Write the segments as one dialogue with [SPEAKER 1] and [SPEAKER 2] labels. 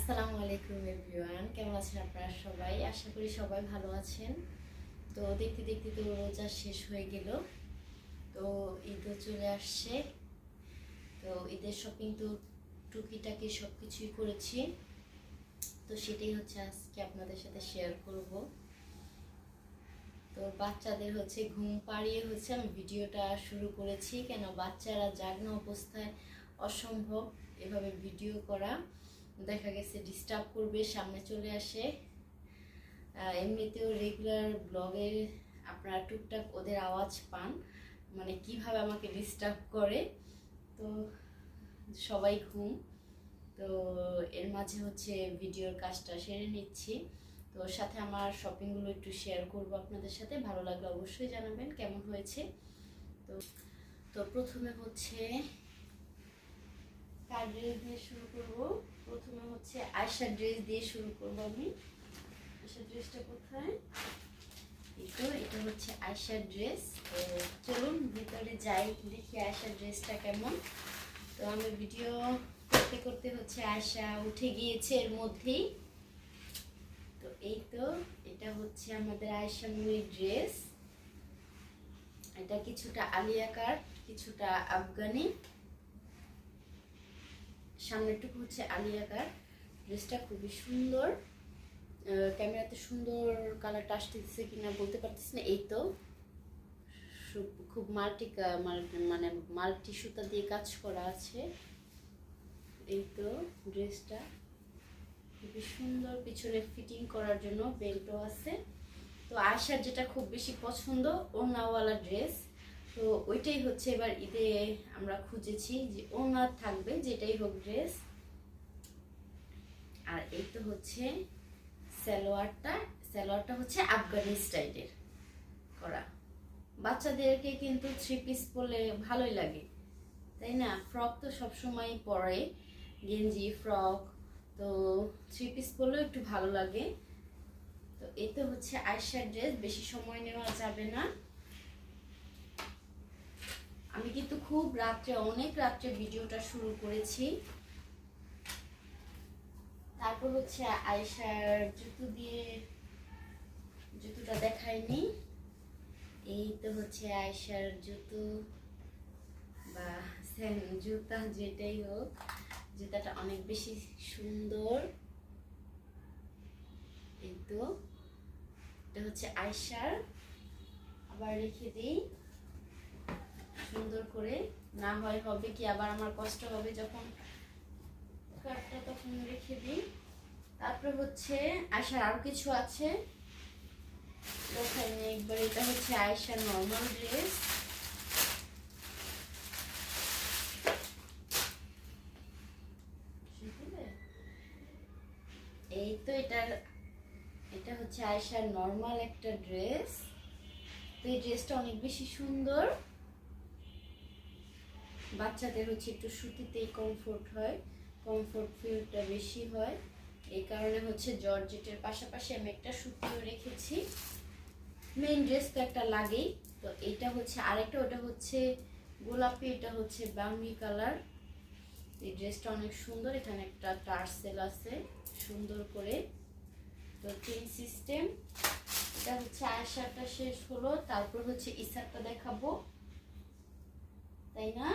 [SPEAKER 1] আসসালামু আলাইকুম এভরিওয়ান, কেমন আছেন আপনারা সবাই? আশা করি সবাই ভালো আছেন। তো দেখতে দেখতে তো রোজা শেষ হয়ে গেল, তো ঈদও চলে আসছে। তো ঈদের শপিং তো টুকিটাকি সব কিছুই করেছি, তো সেটাই হচ্ছে আজকে আপনাদের সাথে শেয়ার করব। তো বাচ্চাদের হচ্ছে ঘুম পাড়িয়ে হচ্ছে আমি ভিডিওটা শুরু করেছি, কেন বাচ্চারা জাগ্ন অবস্থায় অসম্ভব এভাবে ভিডিও করা, দেখা গেছে ডিস্টার্ব করবে, সামনে চলে আসে। এমনিতেও রেগুলার ব্লগে আপনারা টুকটাক ওদের আওয়াজ পান, মানে কিভাবে আমাকে ডিস্টার্ব করে। তো সবাই ঘুম, তো এর মাঝে হচ্ছে ভিডিওর কাজটা সেরে নিচ্ছি। তো সাথে আমার শপিংগুলো একটু শেয়ার করব আপনাদের সাথে, ভালো লাগলে অবশ্যই জানাবেন কেমন হয়েছে। তো তো প্রথমে হচ্ছে কার ড্রেস দিয়ে শুরু করব। প্রথমে হচ্ছে আয়শার ড্রেস দিয়ে শুরু করব আমি। আয়শার ড্রেসটা কোথায়? এটা হচ্ছে আয়শার ড্রেস। তো চলুন ভিতরে যাই, দেখি আয়শার ড্রেসটা কেমন। তো আমি ভিডিও করতে করতে হচ্ছে আয়শা উঠে গিয়েছে এর মধ্যেই। তো এই তো এটা হচ্ছে আমাদের আয়শা মুনির ড্রেস। এটা কিছুটা আলিয়া কাট, কিছুটা আফগানি, সামনেরটুকু হচ্ছে আলিয়া কাট। ড্রেসটা খুবই সুন্দর, ক্যামেরাতে সুন্দর কালারটা আসতেছে কিনা বলতে পারতেছি না। এই তো খুব মানে মাল্টি সুতা দিয়ে কাজ করা আছে। এই তো ড্রেসটা খুবই সুন্দর, পিছনে ফিটিং করার জন্য বেল্টও আছে। তো আয়শার যেটা খুব বেশি পছন্দ ওড়নাওয়ালা ড্রেস, তো ওইটাই হচ্ছে এবার ঈদে আমরা খুঁজেছি যে ওড়না থাকবে যেটাই হোক ড্রেস। আর এই তো হচ্ছে সালোয়ারটা হচ্ছে আফগানি স্টাইলের করা। বাচ্চাদেরকে কিন্তু থ্রি পিস পরলে ভালোই লাগে, তাই না? ফ্রক তো সবসময় পরে, গেঞ্জি ফ্রক, তো থ্রি পিস পরলেও একটু ভালো লাগে। তো এই তো হচ্ছে আয়শার ড্রেস, বেশি সময় নেওয়া যাবে না। আমি কিন্তু খুব রাত্রে, অনেক রাত্রে ভিডিওটা শুরু করেছি। তারপর হচ্ছে আয়শার জুতোটা দেখাইনি। এই তো হচ্ছে আয়শার জুতো বা জুতা যেটাই হোক, জুতাটা অনেক বেশি সুন্দর। এই তো এটা হচ্ছে আয়শার, আবার রেখে দিই সুন্দর করে, না হয় হবে কি আবার আমার কষ্ট হবে যখন কাটটা, তখন রেখে দিই। তারপর হচ্ছে আয়শার আরো কিছু আছে, ওখানে একবার এটা হচ্ছে আয়শার নর্মাল ড্রেস। এই তো এটা হচ্ছে আয়শার নর্মাল একটা ড্রেস। তো এই ড্রেসটা অনেক বেশি সুন্দর, বাচ্চাদের হচ্ছে একটু সুতিতেই কমফোর্ট হয়, কমফোর্ট ফিলটা বেশি হয়। এই কারণে হচ্ছে জর্জেটের পাশাপাশি আমি একটা সুতিও রেখেছি। মেইন ড্রেস তো একটা লাগেই। তো এইটা হচ্ছে আরেকটা, ওটা হচ্ছে গোলাপি, এটা হচ্ছে বাঙ্গি কালার। এই ড্রেসটা অনেক সুন্দর, এখানে একটা টার্সেল আছে সুন্দর করে। তো চেইন সিস্টেম। এটা হচ্ছে আয়শাটা শেষ হলো, তারপর হচ্ছে ইসারটা দেখাবো, তাই না?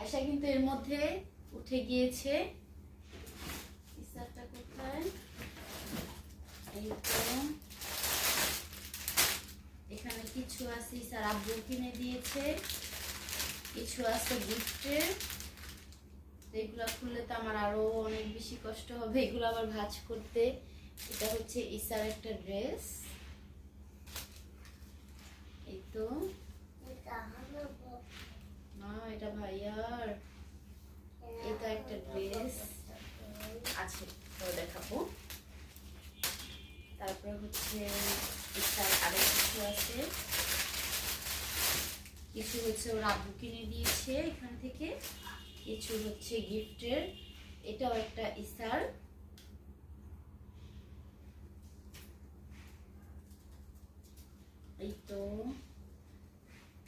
[SPEAKER 1] আয়শা কিন্তু এর মধ্যে উঠে গিয়েছে। ইসারটা কোথায়? এই তো এখানে কিছু আছে ইসার আব্বু কিনে দিয়েছে, কিছু আছে গিফটের। এগুলো খুললে তো আমার আরো অনেক বেশি কষ্ট হবে, এগুলো আবার ভাঁজ করতে। এটা হচ্ছে ইসার একটা ড্রেস। এই তো না, এটা ভাইয়ার। এটা একটা ড্রেস আছে, তো দেখাবো। তারপর হচ্ছে ইসার আরো কিছু আছে, কিছু হচ্ছে ওর আব্বু কিনে দিয়েছে এখান থেকে, কিছু হচ্ছে গিফটের। এটাও একটা ইসার। এই তো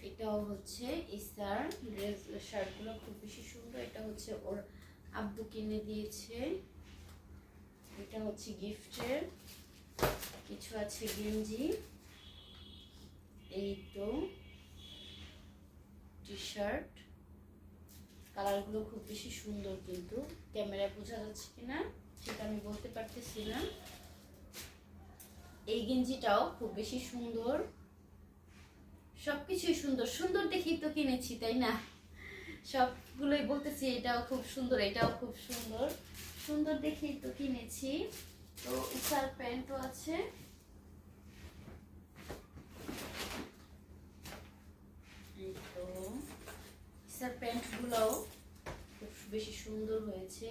[SPEAKER 1] এটাও হচ্ছে ইসার ড্রেস। শার্টগুলো খুব বেশি সুন্দর, এটা হচ্ছে ওর আব্বু কিনে দিয়েছে। এটা হচ্ছে গিফটের, কিছু আছে গেঞ্জি, এই তো টি শার্ট। কালারগুলো খুব বেশি সুন্দর, কিন্তু ক্যামেরায় বোঝা যাচ্ছে কিনা সেটা আমি বলতে পারতেছি না। এই গেঞ্জিটাও খুব বেশি সুন্দর, সবকিছুই সুন্দর সুন্দর দেখেই তো কিনেছি, তাই না? সবগুলোই বলতেছি এটাও খুব সুন্দর, এটাও খুব সুন্দর, সুন্দর দেখেই তো কিনেছি। তো ইসার প্যান্টও আছে, এই তো ইসার প্যান্টগুলোও খুব বেশি সুন্দর হয়েছে।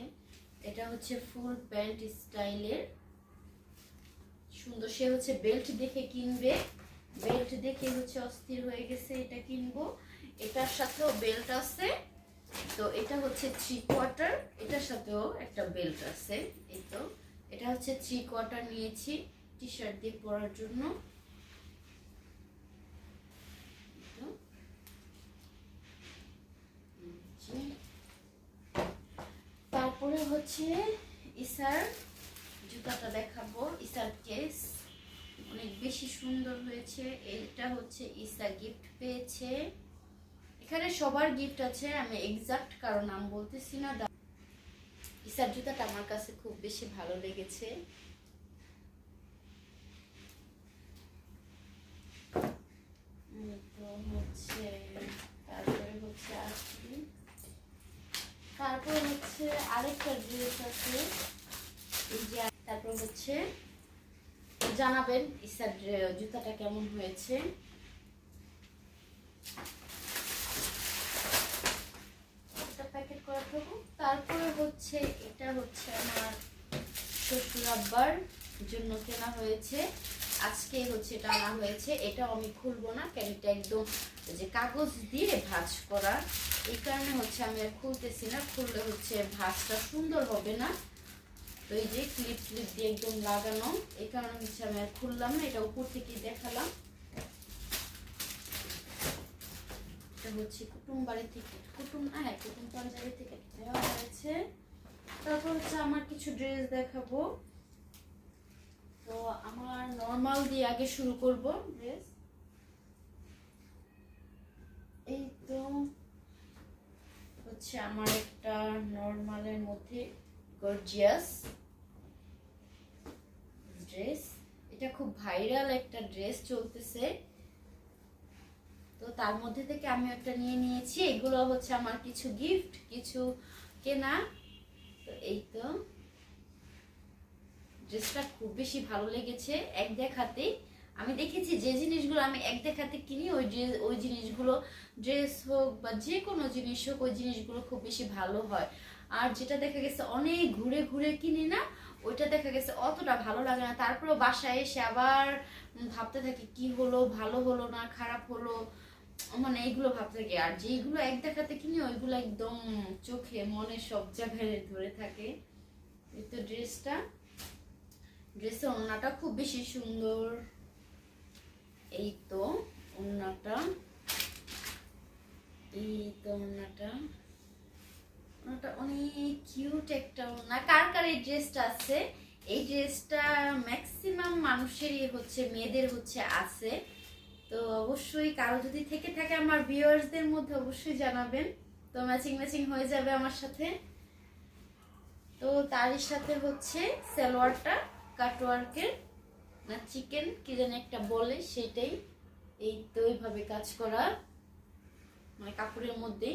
[SPEAKER 1] এটা হচ্ছে ফুল প্যান্ট স্টাইলের, সুন্দর। সে হচ্ছে বেল্ট দেখে কিনবে, বেল্ট দেখে হচ্ছে অস্থির হয়ে গেছে এটা কিনবো। এটার সাথেও বেল্ট আছে, তো এটা হচ্ছে 3/4, এটার সাথেও একটা বেল্ট আছে। এই তো এটা হচ্ছে 3/4 নিয়েছি টি শার্ট দিয়ে পরার জন্য। তারপরে হচ্ছে ইসার জুতাটা দেখাবো, ইসার কেস অনেক বেশি সুন্দর হয়েছে। এটা হচ্ছে ইসা গিফট পেয়েছে, এখানে সবার গিফট আছে, আমি এক্সাক্ট কারো নাম বলতেছি না। ইসার জুতাটা আমার কাছে খুব বেশি ভালো লেগেছে। তো হচ্ছে তারপরে হচ্ছে আসি, তারপর হচ্ছে আরেকটা ড্রেস আছে এই যে। তারপর হচ্ছে জানাবেন ইসার জুতাটা কেমন হয়েছে। প্যাকেট করা থাকুক। তারপরে হচ্ছে এটা হচ্ছে আমার শ্বশুর আব্বার জন্য কেনা হয়েছে, আজকে হচ্ছে এটা আনা হয়েছে। এটাও আমি খুলবো না, কেন এটা একদম যে কাগজ দিয়ে ভাঁজ করা, এই কারণে হচ্ছে আমি আর খুলতেছি না, খুললে হচ্ছে ভাঁজটা সুন্দর হবে না। তো এই যে ক্লিপ দিয়ে একদম লাগানো, এই কারণে হচ্ছে আমি আর খুললাম না, এটা উপর থেকে দেখালাম। এটা হচ্ছে কুটুম বাড়ি থেকে, কুটুম পাঞ্জাবি থেকে দেওয়া হয়েছে। তারপর হচ্ছে আমার কিছু ড্রেস দেখাবো। তো আমার নরমাল দিয়ে আগে শুরু করব ড্রেস। এই তো হচ্ছে আমার একটা নরমালের মধ্যে গর্জিয়াস ড্রেস, এটা খুব ভাইরাল একটা ড্রেস চলতেছে, তো তার মধ্যে থেকে আমি একটা নিয়ে নিয়েছি। এগুলো হচ্ছে আমার কিছু গিফট, কিছু কেনা। তো এই তো ড্রেসটা খুব বেশি ভালো লেগেছে এক দেখাতে। আমি দেখেছি যে জিনিসগুলো আমি এক দেখাতে কিনি, ওই জিনিসগুলো ড্রেস হোক বা যে কোনো জিনিস হোক, ওই জিনিসগুলো খুব বেশি ভালো হয়। আর যেটা দেখা গেছে অনেক ঘুরে ঘুরে কিনি না, ওইটা দেখা গেছে অতটা ভালো লাগে না। তারপরেও বাসায় এসে আবার ভাবতে থাকি কি হলো, ভালো হলো না খারাপ হলো, মানে এইগুলো ভাবতে থাকি। আর যেইগুলো এক দেখাতে কিনি ওইগুলো একদম চোখে মনে সব জায়গায় ধরে থাকে। এই তো ড্রেসের ওড়নাটা খুব বেশি সুন্দর, এই তো ওড়নাটা, এই তো ওড়নাটা অনেক কিউট একটা ওড়না। কার কার এই ড্রেসটা আছে? এই ড্রেসটা ম্যাক্সিমাম মানুষেরই হচ্ছে, মেয়েদের হচ্ছে আছে। তো অবশ্যই কারো যদি থেকে থাকে আমার ভিউয়ার্সদের মধ্যে অবশ্যই জানাবেন, তো ম্যাচিং হয়ে যাবে আমার সাথে। তো তারই সাথে হচ্ছে সালোয়ারটা কাটওয়ার্কের না চিকেন কি যেন একটা বলে সেটাই, এই তো এইভাবে কাজ করা, মানে কাপড়ের মধ্যে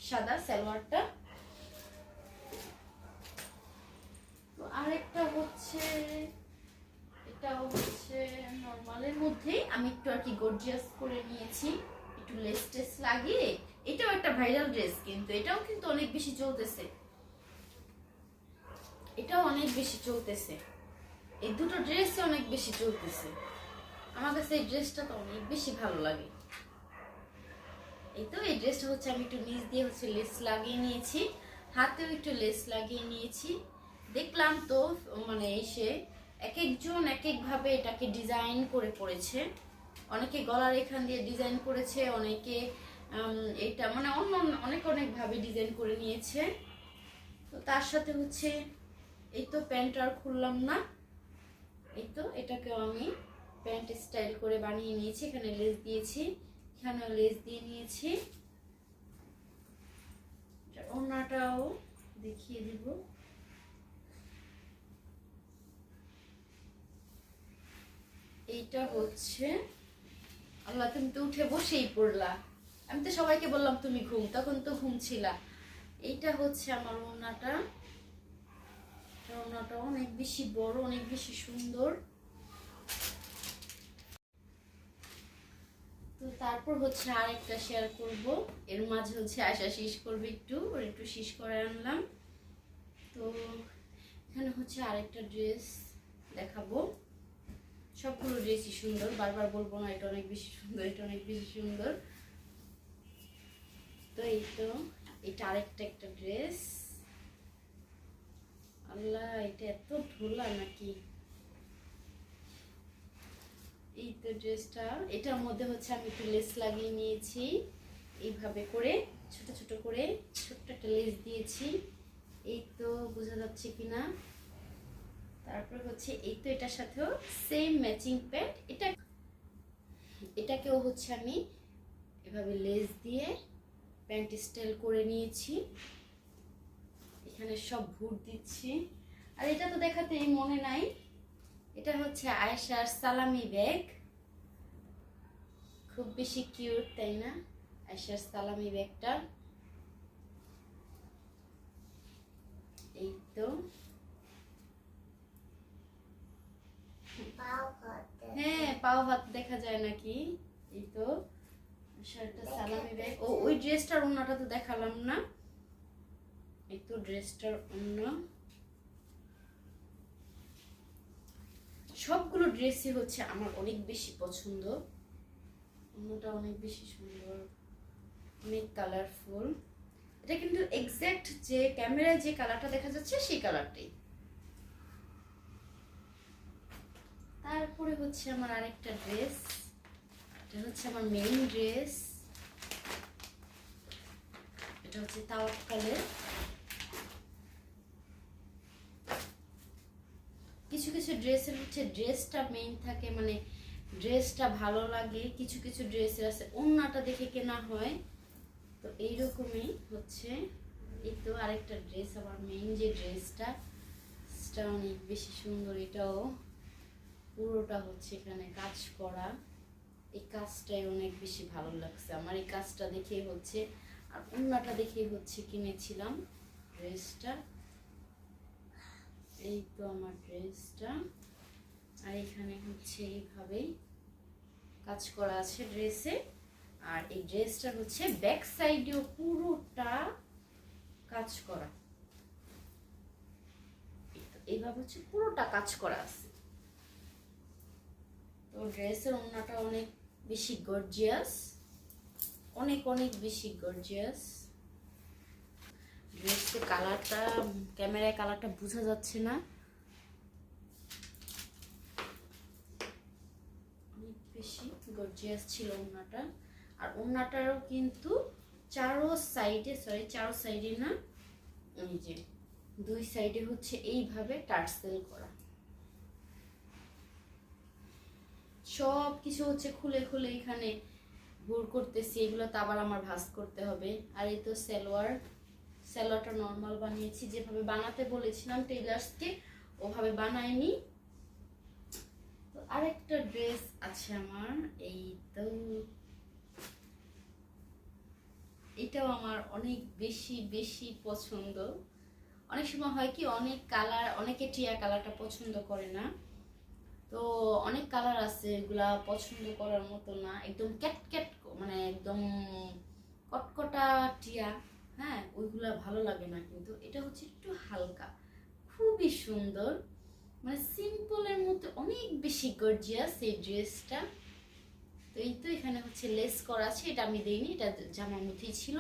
[SPEAKER 1] সাদা সালোয়ারটা। তো আরেকটা হচ্ছে, এটাও হচ্ছে নরমালের মধ্যেই, আমি একটু আর কি গর্জিয়াস করে নিয়েছি, একটু লেস টেস লাগিয়ে। এটাও একটা ভাইরাল ড্রেস, কিন্তু এটাও কিন্তু অনেক বেশি চলতেছে, এটাও অনেক বেশি চলতেছে, এই দুটো ড্রেসই অনেক বেশি চলতেছে। আমার কাছে এই ড্রেসটা তো অনেক বেশি ভালো লাগে। এই তো এই ড্রেসটা হচ্ছে আমি একটু নিচ দিয়ে হচ্ছে লেস লাগিয়ে নিয়েছি, হাতেও একটু লেস লাগিয়ে নিয়েছি। দেখলাম তো মানে এসে এক একজন এক একভাবে এটাকে ডিজাইন করে পড়েছে, অনেকে গলার এখান দিয়ে ডিজাইন করেছে, অনেকে এটা মানে অন্য অনেক ভাবে ডিজাইন করে নিয়েছে। তো তার সাথে হচ্ছে এই তো প্যান্ট আর খুললাম না, এই তো এটাকেও আমি প্যান্ট স্টাইল করে বানিয়ে নিয়েছি। এখানে লেস দিয়েছি, এখানেও লেস দিয়ে নিয়েছি। ওড়নাটাও দেখিয়ে দিব। এইটা হচ্ছে, আল্লাহ তুমি তো উঠে বসেই পড়লা, আমি তো সবাইকে বললাম তুমি ঘুম, তখন তো ঘুম ছিলা। এইটা হচ্ছে আমার ওড়নাটা, ওড়নাটা অনেক বেশি বড়, অনেক বেশি সুন্দর। তো তারপর হচ্ছে আরেকটা শেয়ার করব, এর মাঝে হচ্ছে আয়শা শীষ করবে, একটু শীষ করে আনলাম। তো এখানে হচ্ছে আরেকটা ড্রেস দেখাবো। সবগুলো ড্রেসই সুন্দর, বারবার বলবো না এটা অনেক বেশি সুন্দর, এটা অনেক বেশি সুন্দর। তো এই তো এটা আরেকটা একটা ড্রেস। আল্লাহ এটা এত ঢোলা নাকি। এই তো ড্রেসটা, এটার মধ্যে হচ্ছে আমি একটু লেস লাগিয়ে নিয়েছি এইভাবে করে, ছোট ছোট করে ছোট্ট একটা লেস দিয়েছি। এই তো বোঝা যাচ্ছে কিনা। তারপর হচ্ছে এই তো এটার সাথেও সেম ম্যাচিং প্যান্ট, এটাকেও হচ্ছে আমি এভাবে লেস দিয়ে প্যান্ট স্টাইল করে নিয়েছি। এখানে সব ভুট দিচ্ছি। আর এটা তো দেখাতেই মনে নাই, এটা হচ্ছে আয়েশার সালামি ব্যাগ। খুব বেশি কিউট তাই না আয়েশার সালামি ব্যাগটা। এই তো হ্যাঁ পাও হাত দেখা যায় নাকি। এই তো শার্টটা সালামি ব্যাগ। ও ওই ড্রেসটার ওড়নাটা তো দেখালাম না। এই তো ড্রেসটার ওড়না। সবগুলো ড্রেসই হচ্ছে আমার অনেক বেশি পছন্দ। ওড়নাটা অনেক বেশি সুন্দর, অনেক কালারফুল। এটা কিন্তু এক্সাক্ট যে ক্যামেরায় যে কালারটা দেখা যাচ্ছে সেই কালারটাই। তারপরে হচ্ছে আমার আরেকটা ড্রেস, এটা হচ্ছে আমার মেইন ড্রেস। এটা হচ্ছে তাওয়াক্কালের। কিছু কিছু ড্রেসের হচ্ছে ড্রেসটা মেইন থাকে, মানে ড্রেসটা ভালো লাগে। কিছু কিছু ড্রেসের আছে ওড়নাটা দেখে কেনা হয়। তো এইরকমই হচ্ছে। এই তো আরেকটা ড্রেস, আমার মেইন যে ড্রেসটা, সেটা অনেক বেশি সুন্দর। এটাও পুরোটা হচ্ছে এখানে কাজ করা। এই কাজটাই অনেক বেশি ভালো লাগছে আমার। এই কাজটা দেখেই হচ্ছে, আর ওড়নাটা দেখেই হচ্ছে কিনেছিলাম ড্রেসটা। এই তো আমার ড্রেসটা। আর এখানে হচ্ছে এইভাবেই কাজ করা আছে ড্রেসে। আর এই ড্রেসটা হচ্ছে ব্যাক সাইডেও পুরোটা কাজ করা। এইভাবে হচ্ছে পুরোটা কাজ করা আছে। তো ড্রেসের ওড়নাটা অনেক বেশি গর্জিয়াস, অনেক অনেক বেশি গর্জিয়াস। ড্রেসের কালারটা, ক্যামেরায় কালারটা বোঝা যাচ্ছে না, অনেক বেশি গর্জিয়াস ছিল ওড়নাটা। আর ওড়নাটারও কিন্তু চারো সাইডে না, এই যে দুই সাইডে হচ্ছে এইভাবে টার্সেল করা। সব কিছু হচ্ছে খুলে খুলে এখানে ভোর করতেছি, এগুলো তো আবার আমার ভাঁজ করতে হবে। আর এই তো সালোয়ারটা নর্মাল বানিয়েছি, যেভাবে বানাতে বলেছিলাম টেইলার্সকে ওভাবে বানাইনি। তো আরেকটা ড্রেস আছে আমার, এই তো এটাও আমার অনেক বেশি বেশি পছন্দ। অনেক সময় হয় কি, অনেক কালার, অনেকে টিয়া কালারটা পছন্দ করে না। তো অনেক কালার আছে এগুলা পছন্দ করার মতো না, একদম ক্যাট মানে একদম কটকটা টিয়া, হ্যাঁ ওইগুলা ভালো লাগে না। কিন্তু এটা হচ্ছে একটু হালকা, খুবই সুন্দর, মানে সিম্পলের মধ্যে অনেক বেশি গর্জিয়াস এই ড্রেসটা। তো এই তো এখানে হচ্ছে লেস করা আছে, এটা আমি দেইনি, এটা জামার মধ্যেই ছিল।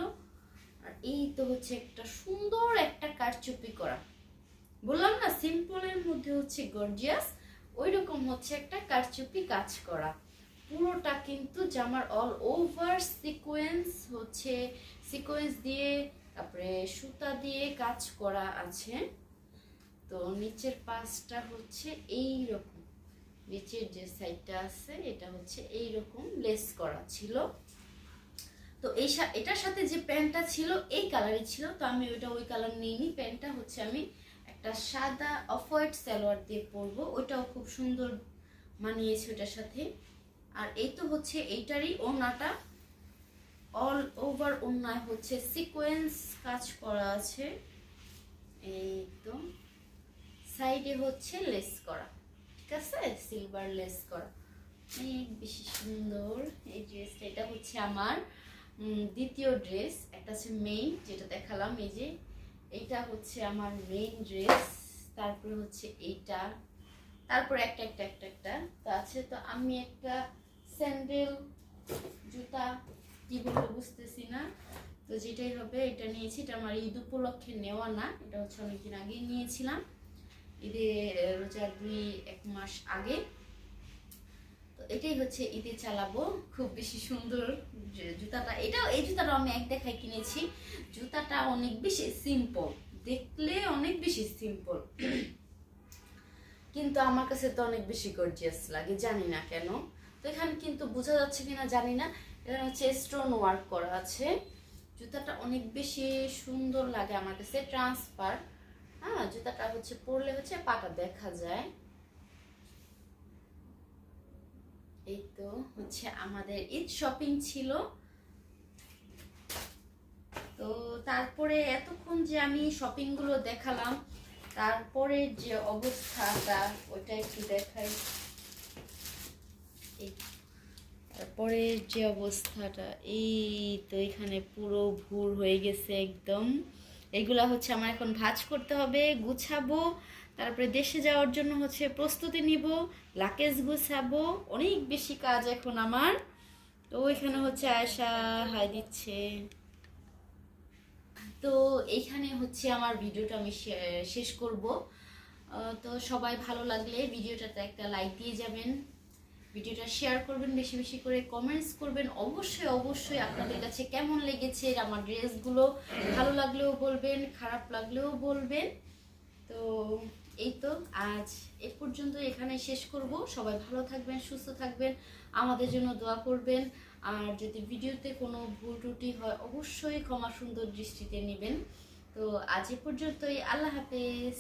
[SPEAKER 1] আর এই তো হচ্ছে একটা সুন্দর একটা কারচুপি করা, বললাম না সিম্পলের মধ্যে হচ্ছে গর্জিয়াস, ওই রকম হচ্ছে একটা কারচুপি কাজ করা। পুরোটা কিন্তু জামার অল ওভার সিকোয়েন্স দিয়ে, তারপরে সুতা দিয়ে কাজ করা আছে। তো নিচের পাশটা হচ্ছে এই রকম, নিচের যে সাইডটা আছে এটা হচ্ছে এই রকম লেস করা ছিল। তো এটার সাথে যে প্যান্টটা ছিল এই কালারই ছিল, তো আমি ওই কালার নিইনি। প্যান্টটা হচ্ছে আমি একটা সাদা অফ হোয়াইট সালোয়ার দিয়ে পরবো, ওইটাও খুব সুন্দর মানিয়েছে ওটার সাথে। আর এই তো হচ্ছে এইটারই ওড়নাটা, অল ওভার ওড়নায় হচ্ছে সিকোয়েন্স কাজ করা আছে। এই তো সাইডে হচ্ছে লেস করা, ঠিক আছে, সিলভার লেস করা, অনেক বেশি সুন্দর এই ড্রেসটা। এটা হচ্ছে আমার দ্বিতীয় ড্রেস, একটা হচ্ছে মেইন যেটা দেখালাম, এই যে এইটা হচ্ছে আমার মেইন ড্রেস, তারপরে হচ্ছে এইটা, তারপর একটা একটা একটা একটা তো আছে। তো আমি একটা স্যান্ডেল জুতা কি বলবো বুঝতেছি না, তো যেটাই হবে এটা নিয়েছি। এটা আমার ঈদ উপলক্ষে নেওয়া না, এটা হচ্ছে অনেকদিন আগে নিয়েছিলাম, ঈদে রোজার 2-1 মাস আগে। তো এটাই হচ্ছে ঈদে চালাবো, খুব বেশি সুন্দর জুতাটা। এই জুতাটা আমি এক দেখায় কিনেছি। জুতাটা অনেক বেশি সিম্পল, দেখলে অনেক বেশি সিম্পল, কিন্তু আমার কাছে তো অনেক বেশি গর্জিয়াস লাগে, জানি না কেন। তো এখানে কিন্তু বোঝা যাচ্ছে কিনা জানি না, এখানে হচ্ছে স্টোন ওয়ার্ক করা আছে। জুতাটা অনেক বেশি সুন্দর লাগে আমার কাছে, ট্রান্সফার। হ্যাঁ, জুতাটা হচ্ছে পরলে হচ্ছে পাটা দেখা যায়। এই তো হচ্ছে আমাদের ঈদ শপিং ছিল। তো তারপরে এতক্ষণ যে আমি শপিং গুলো দেখালাম, তারপরে যে অবস্থাটা ওইটা একটু দেখাই। তারপরে যে অবস্থাটা, এই তো এখানে পুরো ভুর হয়ে গেছে একদম। এগুলা হচ্ছে আমার এখন ভাঁজ করতে হবে, গুছাবো, তারপরে দেশে যাওয়ার জন্য হচ্ছে প্রস্তুতি নিব, লাকেজ গুছাবো, অনেক বেশি কাজ এখন আমার। তো ওইখানে হচ্ছে আয়শা হাই দিচ্ছে। তো এইখানে হচ্ছে আমার ভিডিওটা আমি শেষ করব। তো সবাই ভালো লাগলে ভিডিওটাতে একটা লাইক দিয়ে যাবেন, ভিডিওটা শেয়ার করবেন, বেশি বেশি করে কমেন্টস করবেন। অবশ্যই অবশ্যই আপনাদের কাছে কেমন লেগেছে আমার ড্রেসগুলো, ভালো লাগলেও বলবেন, খারাপ লাগলেও বলবেন। তো এই তো আজ এ পর্যন্ত এখানে শেষ করব। সবাই ভালো থাকবেন, সুস্থ থাকবেন, আমাদের জন্য দোয়া করবেন। আর যদি ভিডিওতে কোনো ভুল ত্রুটি হয় অবশ্যই ক্ষমা সুন্দর দৃষ্টিতে নেবেন। তো আজ এ পর্যন্তই, আল্লাহ হাফেজ।